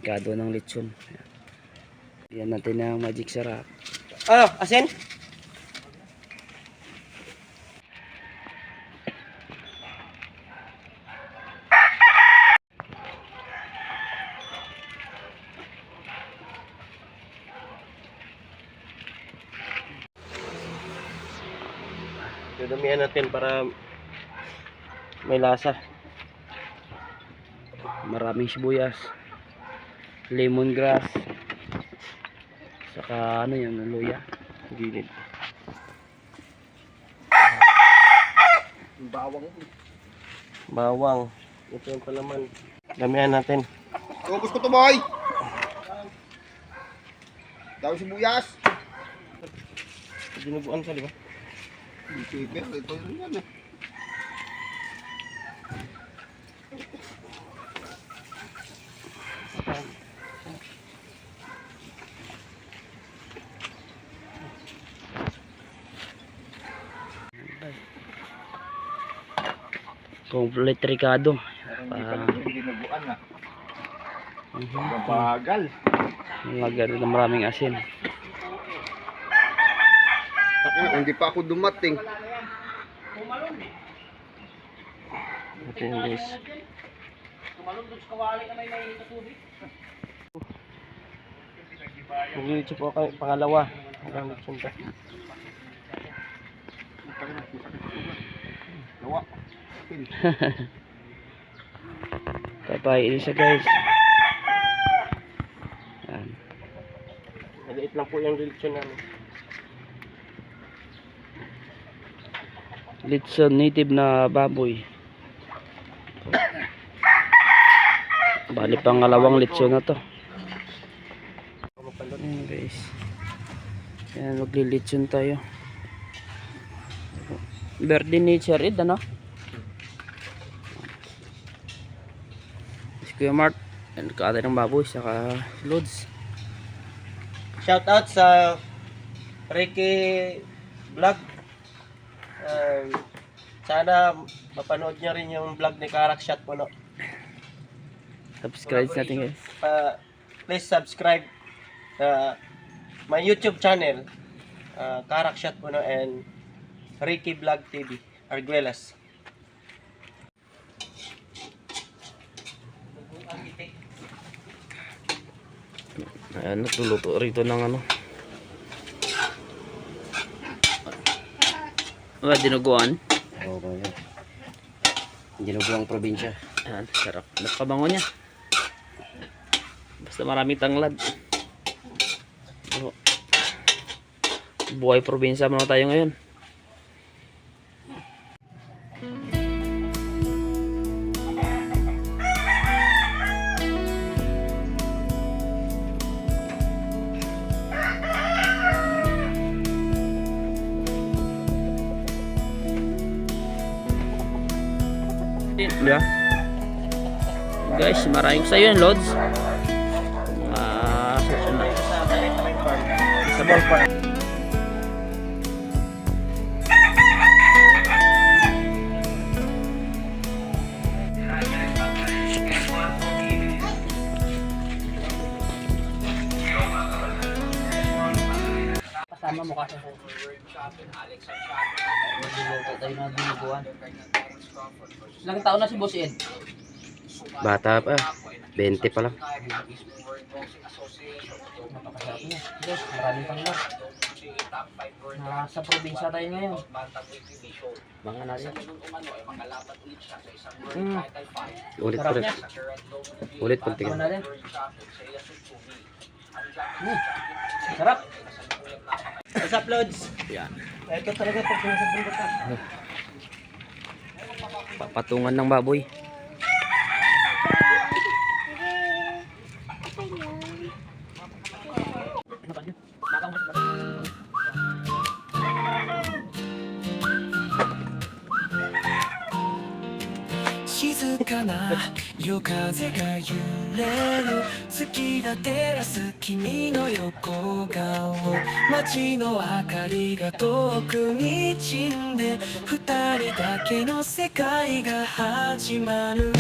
delikado ng lechon. Yan natin ng magic sarap. Asin? Dadamihan natin para may lasa. Maraming sibuyas, lemongrass, saka ano yan, luya. Gilid. Bawang. Ito yung palaman. Damihan natin. Ubus ko to, boy. Daw sibuyas. Dinuguan sa, di ba? Ito yun yan eh. Complete ricado. Dinuguan na. Bagal. Lagyan ng maraming asin. Hindi pa ako dumating. Ito yung guys. Mag-YouTube po kayo. Pangalawa. Hanggang nagsunta. Lawa. Papain siya guys. Yan. Maliit lang po yung lechon namin. Lechon native na baboy. Bali pangalawang lechon na to. Ayan guys. Yan, maglilechon tayo. Birthday ni Cherid, ano? Si Kuya Mart. Yan, kaatay ng baboy, saka loads. Shout out sa Ricky Vlog. Sana mapanood niyo rin yung vlog ni Karak Shot po, no? Subscribe natin guys. Please subscribe my YouTube channel, Karak Shot po, no? And Ricky Vlog TV, Arguelas. Ayan, nagluluto rito ng ano. Dinuguan. Oo, yan. Dinuguang probinsya. Ayan, sarap. Nakabango niya. Basta maraming tanglad. Buhay probinsya muna tayo ngayon. Yeah. Guys, maraming sa yun, Lods. Sa ballpark. Kasama mo kasi sa tayo na dinuguan. Ilang taon na si Boss Ed? Bata pa. 20 pa lang. Napakasarap niya. Yes, maraming tanglad. Nasa probinsya tayo ngayon. Mga natin. Ulit Sarap ulit. niya. Ulit Mga tingnan. natin. Sarap. What's up, Lods? Yan. Ito talaga pag pinasabing ka. Papatungan ng baboy.静かな夜風が揺れる月が照らす君の横顔街の明かりが遠くに散んで二人だけの世界が始まる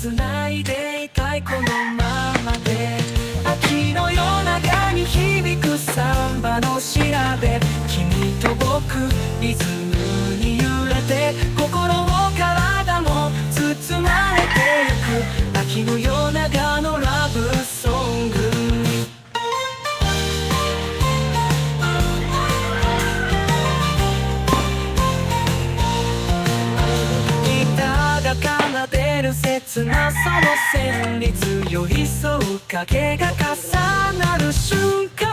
繋いでいたいこのままで秋の夜長に響くサンバの調べ君と僕リズムに揺れて心も体も包まれてゆく秋の夜長のラブソングギターが奏でる切なその旋律寄り添う影が重なる瞬間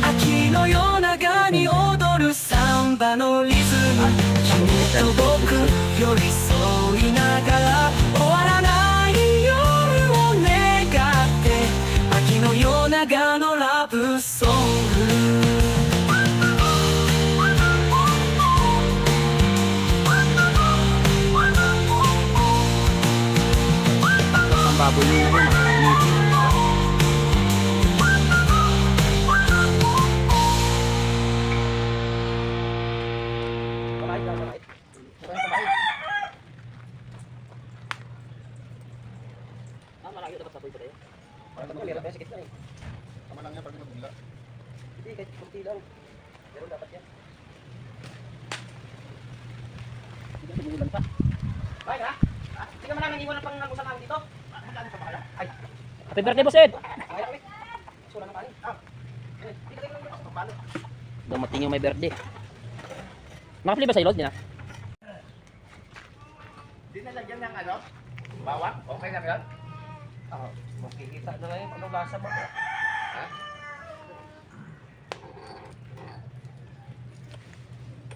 秋の夜長に踊るサンバのリズム君と僕寄り添いながら終わらない夜を願って秋の夜長のラブソングAng baboy yun. Palahit lang, palahit. Palahit. Malaki dapat sapoy pa tayo. Parang mahirap yan, sakit na eh. Tama lang yan pag nabula. Hindi, kahit kunti lang. Pero dapat yan. Hindi ka simulan pa. Ay, ha? Hindi ka man namin iwan pang nag-usap namin dito? Magkano sa pakala? Ay. Happy birthday, boss Ed! Ay, kami. Sura ng kanin. Hindi ka lang sa palo. Dumating yung may birthday. Nakapili ba sa ilod? Di na? Hindi na lagyan ng ano? Bawang? Okay na ba yun? Oo. Makikita na lang yung anong lasa mo. Ha?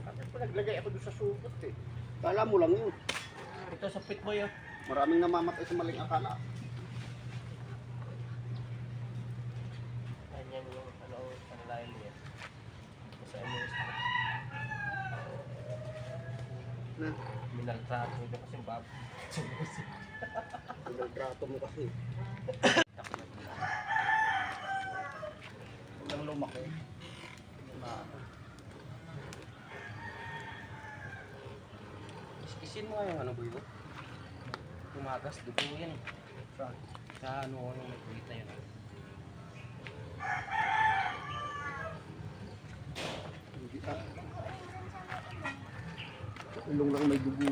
Bakit pa naglagay ako doon sa supot eh? Kala mo lang yun. Ito sa pit mo yun. Maraming namamatay sa maling akala. Ganyan yung ano, panalayan niya. Sa ano Na, minaltrato niya kasi bab. pinagtrato mo kasi. Huwag lang lumaki. Isin mo nga yung ano boy mo. Tumagas, dugo yan eh. Sa ano yung may kulit na yun. Hindi ah. Ilong lang may dugo.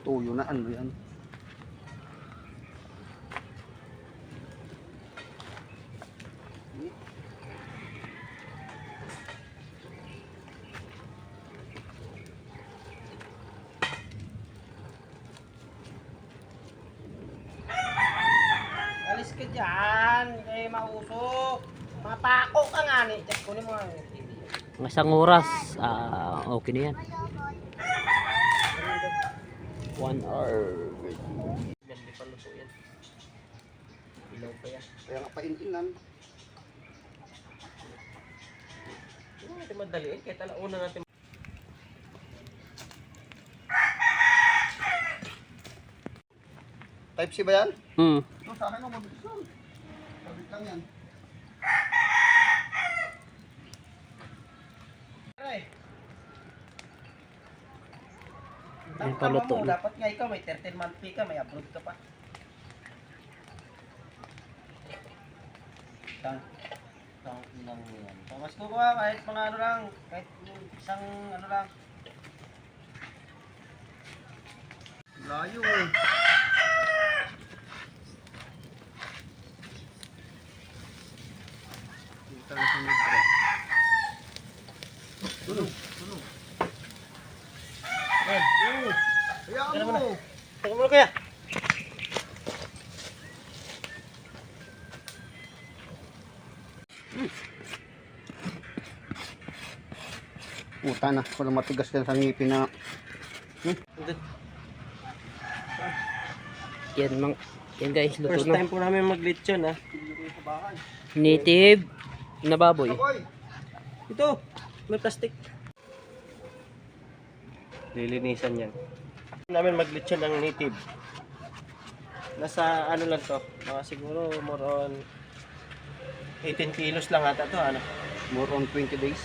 Tuyo na ano yan. Alis ka dyan, kaya mausok. Mapako ka nga ni. Check ko ni mo ang TV. Mga isang oras, okay na yan. 1 hour. Yan, di pa luto yan. Ilaw pa yan. Kaya nga paintinan. Hindi natin madaliin, kaya talauna natin. Type C ba yan? No, sa akin mo mabilis lang. Sabit lang yan. Ay. Yan pa luto mo, na. dapat nga ikaw may 13-month pay ka, may abroad ka pa. Tang lang yan. Pamas ko ka kahit mga ano lang, kahit isang ano lang. Layo eh. Kita na sunod ka. Tulog. Hayaan mo. Teka mo kaya. Puta na, wala matigas yan sa ngipin na. Hindi. Yan guys, luto First na. time po namin mag-lechon ha. Native na baboy. Boy! Ito! May plastic. Lilinisan yan. Namin mag-lechon ng native. Nasa ano lang to, mga siguro more on 18 kilos lang ata to, ano? More on 20 days.